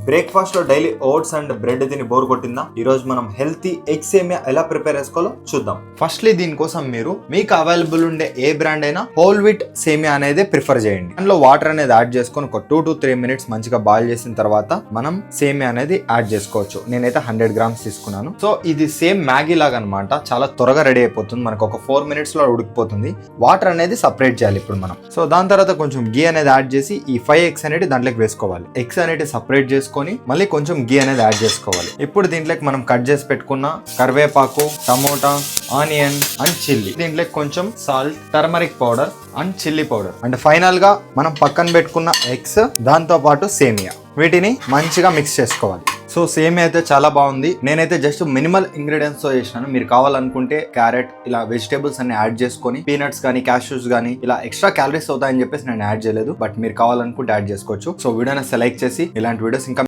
Breakfast లో daily oats and bread తిని bore కొట్టిందా? ఈ రోజు మనం హెల్తీ ఎగ్ సేమియా ఎలా ప్రిపేర్ చేసుకోవాలో చూద్దాం. ఫస్ట్లీ దీనికోసం మీరు మీకు అవైలబుల్ ఉండే ఏ బ్రాండ్ అయినా హోల్ వీట్ సేమియా అనేది ప్రిఫర్ చేయండి. అందులో వాటర్ అనేది యాడ్ చేసుకొని ఒక 2 to 3 minutes మంచిగా బాయిల్ చేసిన తర్వాత మనం సేమియా అనేది యాడ్ చేసుకోవచ్చు. నేనైతే 100 grams తీసుకున్నాను. సో ఇది సేమ్ మ్యాగీ లాగా అనమాట, చాలా త్వరగా రెడీ అయిపోతుంది. మనకు ఒక 4 minutes లో ఉడికిపోతుంది. వాటర్ అనేది సపరేట్ చేయాలి ఇప్పుడు మనం. సో దాని తర్వాత కొంచెం గీ అనేది యాడ్ చేసి ఈ 5 eggs అనేది దాంట్లోకి వేసుకోవాలి. ఎగ్స్ అనేది సపరేట్ చేసుకొని మళ్ళీ కొంచెం గీ అనేది యాడ్ చేసుకోవాలి. ఇప్పుడు దీంట్లోకి మనం కట్ చేసి పెట్టుకున్న కరివేపాకు, టమోటా, ఆనియన్ అండ్ చిల్లీ, దీంట్లోకి కొంచెం salt, turmeric powder and chilli powder and final గా మనం పక్కన పెట్టుకున్న ఎగ్స్, దాంతో పాటు సేమియా, వీటిని మంచిగా మిక్స్ చేసుకోవాలి. సో సేమియా అయితే చాలా బాగుంది. నేనైతే జస్ట్ మినిమల్ ఇంగ్రీడియంట్స్ తో చేసినాను. మీరు కావాలనుకుంటే క్యారెట్, ఇలా వెజిటేబుల్స్ అన్ని యాడ్ చేసుకొని, పీనట్స్ కానీ క్యాష్యూస్ కానీ ఇలా ఎక్స్ట్రా క్యాలరీస్ అవుతాయని చెప్పేసి నేను యాడ్ చేయలేదు. బట్ మీరు కావాలనుకుంటే యాడ్ చేసుకోవచ్చు. సో వీడియోని సెలెక్ట్ చేసి ఇలాంటి వీడియోస్ ఇంకా